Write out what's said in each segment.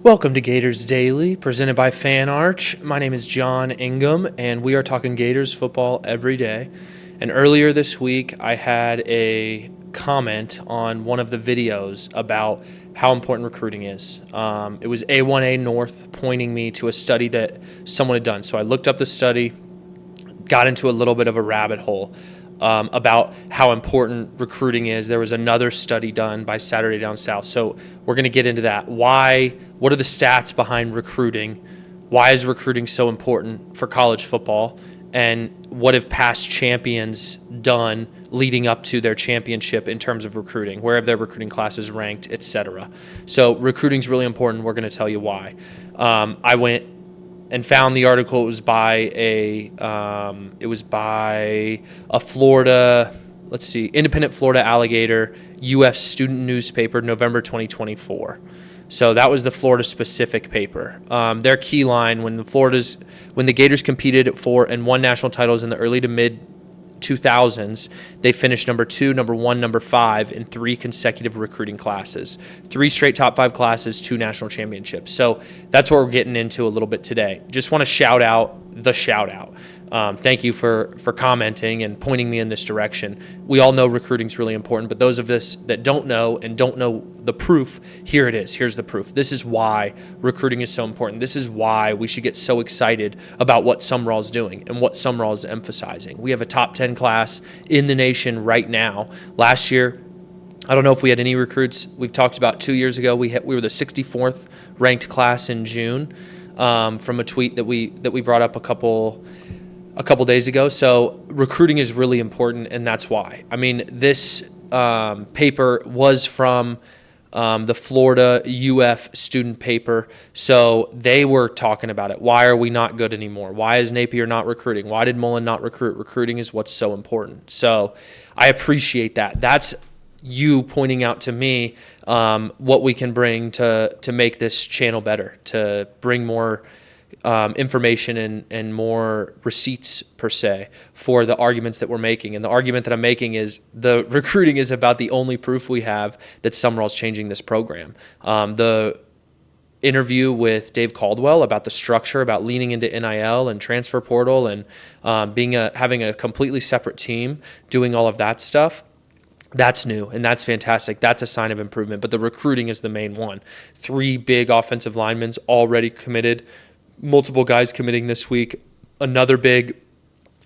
Welcome to Gators Daily, presented by Fan Arch. My name is John Ingham, and we are talking Gators football every day. And earlier this week, I had a comment on one of the videos about how important recruiting is. It was A1A North pointing me to a study that someone had done. So I looked up the study, got into a little bit of a rabbit hole about how important recruiting is. There was another study done by Saturday Down South. So we're going to get into that. What are the stats behind recruiting? Why is recruiting so important for college football? And what have past champions done leading up to their championship in terms of recruiting? Where have their recruiting classes ranked, et cetera? So recruiting is really important. We're going to tell you why. I went and found the article. It was by a Florida, Independent Florida Alligator UF student newspaper, November 2024. So that was the Florida-specific paper. Their key line when the Gators competed for and won national titles in the early to mid 2000s, they finished number 2, number 1, number 5 in 3 consecutive recruiting classes. 3 straight top 5 classes, 2 national championships. So that's what we're getting into a little bit today. Just want to shout out the shout out. Thank you for commenting and pointing me in this direction. We all know recruiting is really important, but those of us that don't know and don't know the proof, here it is. Here's the proof. This is why recruiting is so important. This is why we should get so excited about what Sumrall is doing and what Sumrall is emphasizing. We have a top 10 class in the nation right now. Last year, I don't know if we had any recruits. We've talked about 2 years ago. We were the 64th ranked class in June from a tweet that we brought up a couple days ago. So recruiting is really important, and that's why. I mean, this paper was from the Florida UF student paper, so they were talking about it. Why are we not good anymore? Why is Napier not recruiting? Why did Mullen not recruit? Recruiting is what's so important. So I appreciate that. That's you pointing out to me what we can bring to make this channel better, to bring more information and more receipts per se for the arguments that we're making. And the argument that I'm making is the recruiting is about the only proof we have that Sumrall's changing this program. The interview with Dave Caldwell about the structure, about leaning into NIL and transfer portal and having a completely separate team doing all of that stuff. That's new, and that's fantastic. That's a sign of improvement. But the recruiting is the main one. 3 big offensive linemen already committed. Multiple guys committing this week. Another big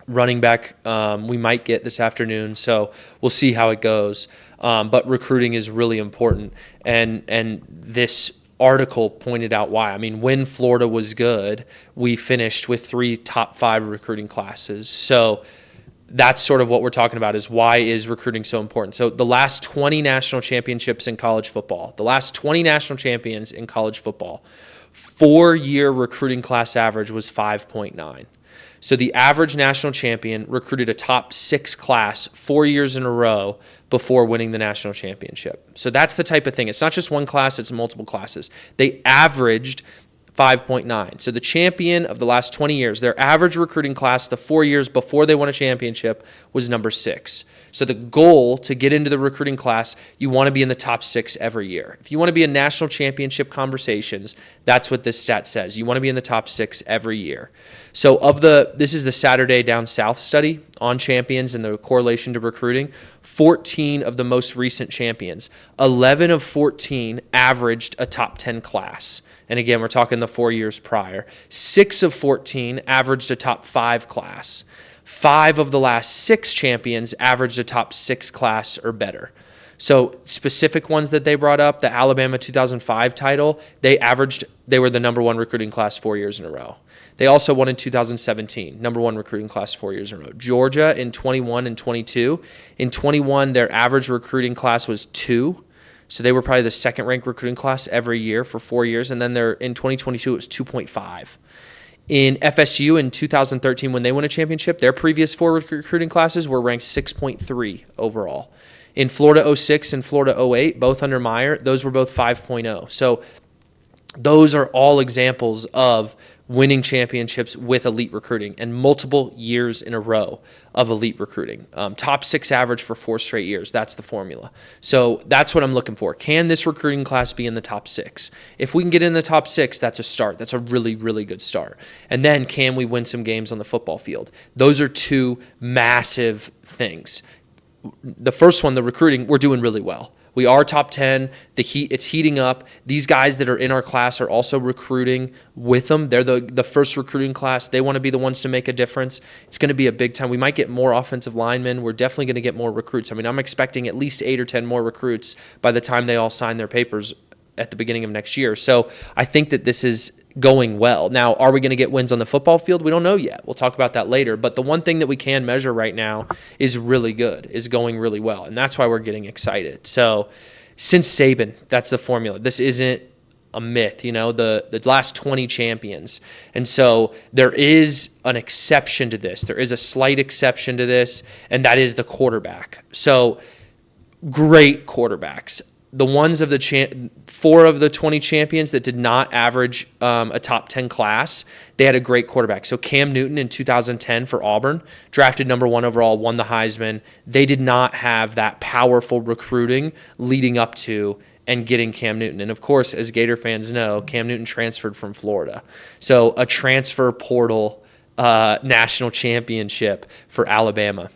running back we might get this afternoon, so we'll see how it goes. But recruiting is really important, and this article pointed out why. I mean, when Florida was good, we finished with 3 top 5 recruiting classes. So that's sort of what we're talking about, is why is recruiting so important. So the last 20 national championships in college football, the last 20 national champions in college football, 4-year recruiting class average was 5.9. So the average national champion recruited a top 6 class 4 years in a row before winning the national championship. So that's the type of thing. It's not just one class, it's multiple classes. They averaged 5.9. So the champion of the last 20 years, their average recruiting class the 4 years before they won a championship was number 6. So the goal to get into the recruiting class, you want to be in the top 6 every year. If you want to be in national championship conversations, that's what this stat says. You want to be in the top 6 every year. So this is the Saturday Down South study on champions and the correlation to recruiting. 14 of the most recent champions, 11 of 14 averaged a top 10 class. And again, we're talking the 4 years prior. 6 of 14 averaged a top 5 class. 5 of the last 6 champions averaged a top 6 class or better. So specific ones that they brought up, the Alabama 2005 title, they were the number 1 recruiting class 4 years in a row. They also won in 2017, number 1 recruiting class 4 years in a row. Georgia in 21 and 22. In 21, their average recruiting class was 2. So they were probably the 2nd-ranked recruiting class every year for 4 years. And then in 2022, it was 2.5. In FSU in 2013, when they won a championship, their previous 4 recruiting classes were ranked 6.3 overall. In Florida 06 and Florida 08, both under Meyer, those were both 5.0. So those are all examples of winning championships with elite recruiting and multiple years in a row of elite recruiting. Top 6 average for 4 straight years. That's the formula. So that's what I'm looking for. Can this recruiting class be in the top 6? If we can get in the top 6, that's a start. That's a really, really good start. And then can we win some games on the football field? Those are 2 massive things. The first one, the recruiting, we're doing really well. We are top 10. It's heating up. These guys that are in our class are also recruiting with them. They're the first recruiting class. They want to be the ones to make a difference. It's going to be a big time. We might get more offensive linemen. We're definitely going to get more recruits. I mean, I'm expecting at least 8 or 10 more recruits by the time they all sign their papers at the beginning of next year. So I think that this is going well. Now, are we going to get wins on the football field? We don't know yet. We'll talk about that later. But the one thing that we can measure right now is really good, is going really well. And that's why we're getting excited. So since Saban, that's the formula. This isn't a myth, the last 20 champions. And so there is an exception to this. There is a slight exception to this, and that is the quarterback. So great quarterbacks. The ones of the 4 of the 20 champions that did not average a top 10 class, they had a great quarterback. So Cam Newton in 2010 for Auburn, drafted number 1 overall, won the Heisman. They did not have that powerful recruiting leading up to and getting Cam Newton. And of course, as Gator fans know, Cam Newton transferred from Florida. So a transfer portal national championship for Alabama.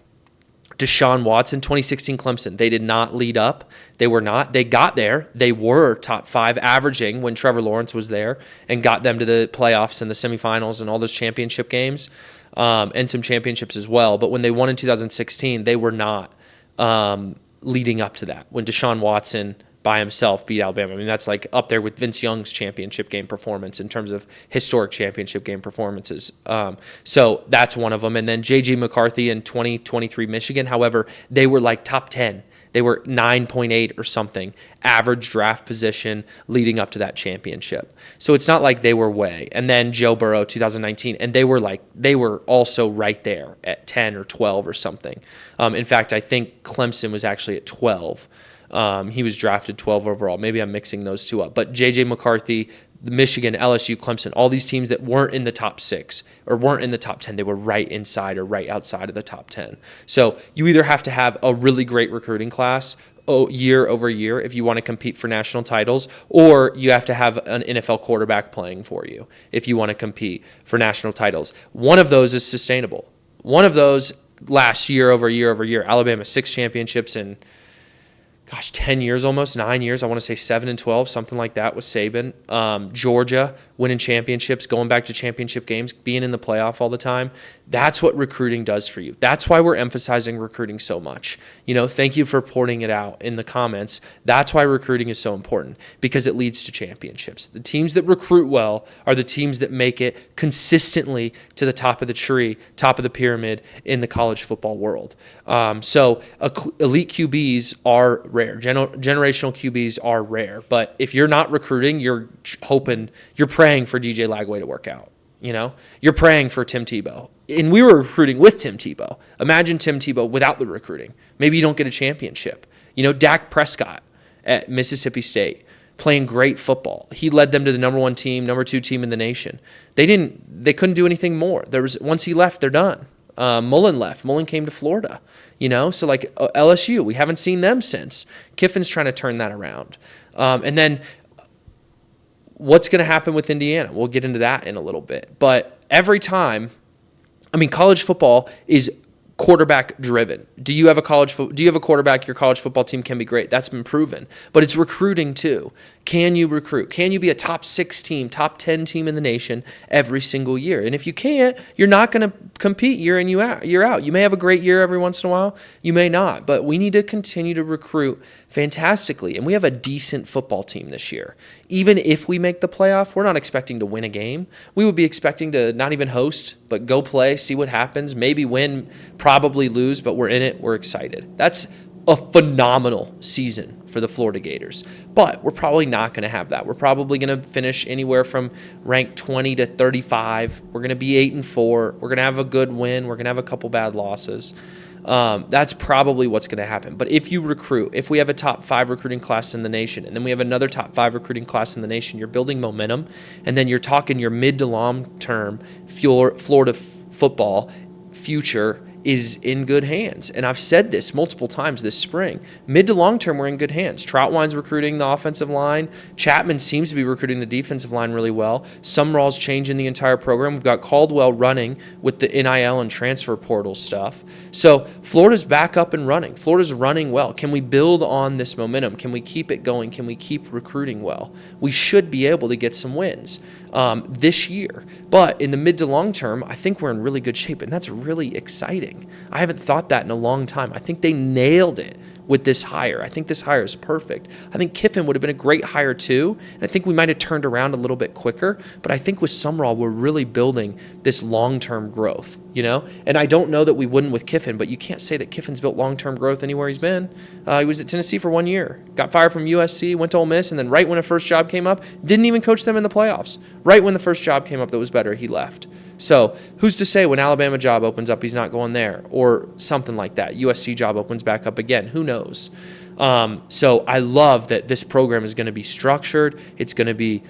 Deshaun Watson, 2016 Clemson. They did not lead up. They were not. They got there. They were top 5 averaging when Trevor Lawrence was there and got them to the playoffs and the semifinals and all those championship games and some championships as well. But when they won in 2016, they were not leading up to that when Deshaun Watson by himself beat Alabama. I mean, that's like up there with Vince Young's championship game performance in terms of historic championship game performances. So that's one of them. And then J.J. McCarthy in 2023 Michigan. However, they were like top 10. They were 9.8 or something average draft position leading up to that championship. So it's not like they were way. And then Joe Burrow, 2019, and they were also right there at 10 or 12 or something. In fact, I think Clemson was actually at 12. He was drafted 12 overall. Maybe I'm mixing those 2 up. But J.J. McCarthy, Michigan, LSU, Clemson, all these teams that weren't in the top 6 or weren't in the top 10, they were right inside or right outside of the top 10. So you either have to have a really great recruiting class year over year if you want to compete for national titles, or you have to have an NFL quarterback playing for you if you want to compete for national titles. One of those is sustainable. One of those lasts year over year over year. Alabama, 6 championships in 10 years almost, 9 years. I want to say 7 and 12, something like that with Saban. Georgia winning championships, going back to championship games, being in the playoff all the time. That's what recruiting does for you. That's why we're emphasizing recruiting so much. Thank you for pointing it out in the comments. That's why recruiting is so important, because it leads to championships. The teams that recruit well are the teams that make it consistently to the top of the tree, top of the pyramid in the college football world. So elite QBs are rare. Generational QBs are rare. But if you're not recruiting, you're praying for DJ Lagway to work out. You're praying for Tim Tebow. And we were recruiting with Tim Tebow. Imagine Tim Tebow without the recruiting. Maybe you don't get a championship. Dak Prescott at Mississippi State playing great football. He led them to the number 1 team, number 2 team in the nation. They couldn't do anything more. Once he left, they're done. Mullen left. Mullen came to Florida. So like LSU, we haven't seen them since. Kiffin's trying to turn that around. And then what's going to happen with Indiana? We'll get into that in a little bit. But every time, college football is quarterback driven. Do you have a quarterback? Your college football team can be great. That's been proven. But it's recruiting too. Can you recruit? Can you be a top 6 team, top 10 team in the nation every single year? And if you can't, you're not going to compete year in, year out. You may have a great year every once in a while. You may not. But we need to continue to recruit fantastically. And we have a decent football team this year. Even if we make the playoff, we're not expecting to win a game. We would be expecting to not even host, but go play, see what happens, maybe win, probably lose, but we're in it. We're excited. That's a phenomenal season for the Florida Gators. But we're probably not going to have that. We're probably going to finish anywhere from ranked 20 to 35. We're going to be 8-4. We're going to have a good win. We're going to have a couple bad losses. That's probably what's going to happen. But if you recruit, if we have a top 5 recruiting class in the nation, and then we have another top 5 recruiting class in the nation, you're building momentum, and then you're talking your mid to long term Florida football future is in good hands. And I've said this multiple times this spring. Mid to long term, we're in good hands. Troutwine's recruiting the offensive line. Chapman seems to be recruiting the defensive line really well. Sumrall's changing the entire program. We've got Caldwell running with the NIL and transfer portal stuff. So Florida's back up and running. Florida's running well. Can we build on this momentum? Can we keep it going? Can we keep recruiting well? We should be able to get some wins this year. But in the mid to long term, I think we're in really good shape, and that's really exciting. I haven't thought that in a long time. I think they nailed it with this hire. I think this hire is perfect. I think Kiffin would have been a great hire too, and I think we might have turned around a little bit quicker, but I think with Sumrall, we're really building this long-term growth, And I don't know that we wouldn't with Kiffin, but you can't say that Kiffin's built long-term growth anywhere he's been. He was at Tennessee for 1 year, got fired from USC, went to Ole Miss, and then right when a first job came up, didn't even coach them in the playoffs. Right when the first job came up that was better, he left. So who's to say when Alabama job opens up, he's not going there, or something like that. USC job opens back up again. Who knows? So I love that this program is going to be structured. It's going to be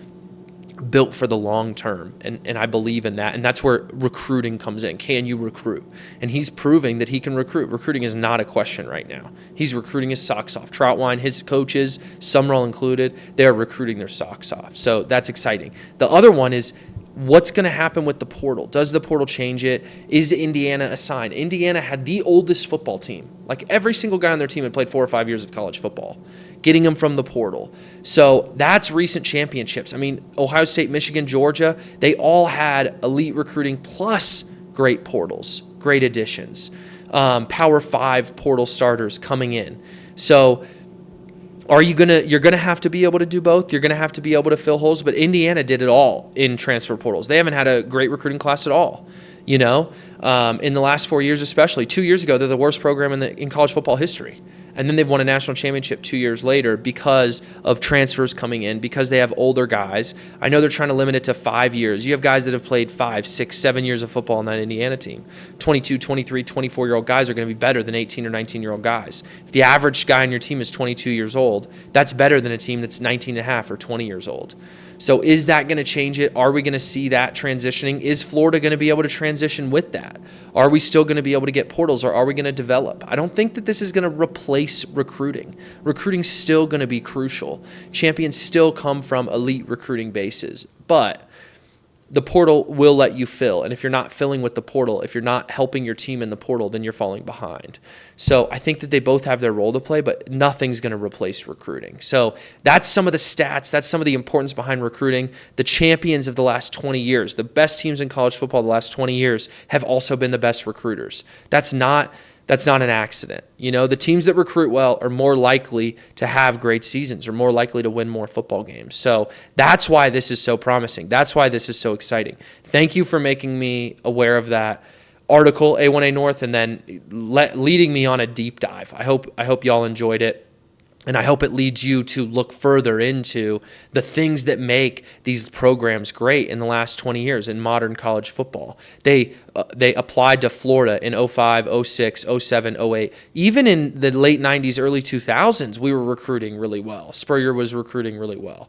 built for the long term, and I believe in that. And that's where recruiting comes in. Can you recruit? And he's proving that he can recruit. Recruiting is not a question right now. He's recruiting his socks off. Troutwine, his coaches, Sumrall included, they are recruiting their socks off. So that's exciting. The other one is, what's going to happen with the portal? Does the portal change it? Is Indiana assigned? Indiana had the oldest football team. Like every single guy on their team had played 4 or 5 years of college football, getting them from the portal. So that's recent championships. I mean, Ohio State, Michigan, Georgia, they all had elite recruiting plus great portals, great additions, Power 5 portal starters coming in. So you're gonna have to be able to do both. You're gonna have to be able to fill holes, but Indiana did it all in transfer portals. They haven't had a great recruiting class at all. In the last 4 years, especially 2 years ago, they're the worst program in college football history. And then they've won a national championship 2 years later because of transfers coming in, because they have older guys. I know they're trying to limit it to 5 years. You have guys that have played 5, 6, 7 years of football on that Indiana team. 22, 23, 24-year-old guys are going to be better than 18 or 19-year-old guys. If the average guy on your team is 22 years old, that's better than a team that's 19 and a half or 20 years old. So is that going to change it? Are we going to see that transitioning? Is Florida going to be able to transition with that? Are we still going to be able to get portals, or are we going to develop? I don't think that this is going to replace recruiting. Recruiting's still going to be crucial. Champions still come from elite recruiting bases, but the portal will let you fill. And if you're not filling with the portal, if you're not helping your team in the portal, then you're falling behind. So I think that they both have their role to play, but nothing's going to replace recruiting. So that's some of the stats. That's some of the importance behind recruiting. The champions of the last 20 years, the best teams in college football the last 20 years have also been the best recruiters. That's not an accident. The teams that recruit well are more likely to have great seasons, or more likely to win more football games. So that's why this is so promising. That's why this is so exciting. Thank you for making me aware of that article, A1A North, and then leading me on a deep dive. I hope y'all enjoyed it. And I hope it leads you to look further into the things that make these programs great in the last 20 years in modern college football. They applied to Florida in 05, 06, 07, 08. Even in the late 90s, early 2000s, we were recruiting really well. Spurrier was recruiting really well.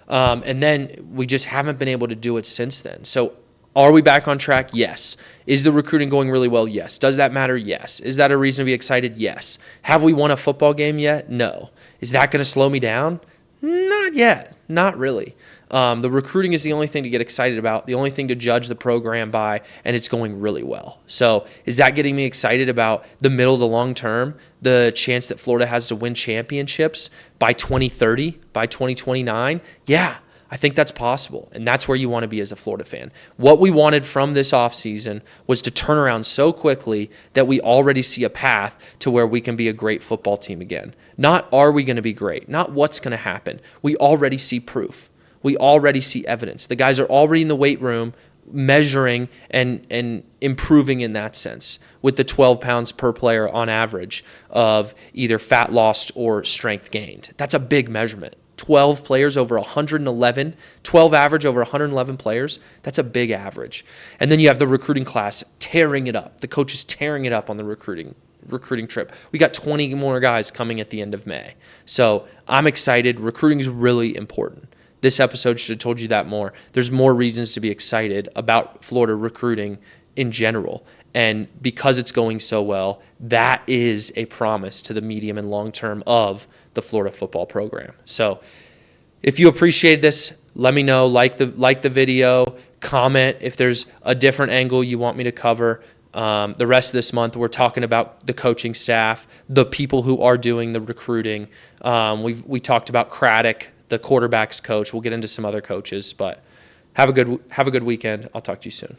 And then we just haven't been able to do it since then. So are we back on track? Yes. Is the recruiting going really well? Yes. Does that matter? Yes. Is that a reason to be excited? Yes. Have we won a football game yet? No. Is that going to slow me down? Not yet. Not really. The recruiting is the only thing to get excited about, the only thing to judge the program by, and it's going really well. So is that getting me excited about the middle to long term, the chance that Florida has to win championships by 2030, by 2029? Yeah. I think that's possible, and that's where you want to be as a Florida fan. What we wanted from this offseason was to turn around so quickly that we already see a path to where we can be a great football team again. Not are we going to be great, not what's going to happen. We already see proof. We already see evidence. The guys are already in the weight room measuring and improving in that sense with the 12 pounds per player on average of either fat lost or strength gained. That's a big measurement. 12 players over 111, 12 average over 111 players, that's a big average. And then you have the recruiting class tearing it up. The coaches tearing it up on the recruiting recruiting trip. We got 20 more guys coming at the end of May. So I'm excited. Recruiting is really important. This episode should have told you that more. There's more reasons to be excited about Florida recruiting in general. And because it's going so well, that is a promise to the medium and long term of the Florida football program. So if you appreciate this, let me know. Like the video, comment if there's a different angle you want me to cover. The rest of this month, we're talking about the coaching staff, the people who are doing the recruiting. We talked about Craddock, the quarterback's coach. We'll get into some other coaches, but have a good weekend. I'll talk to you soon.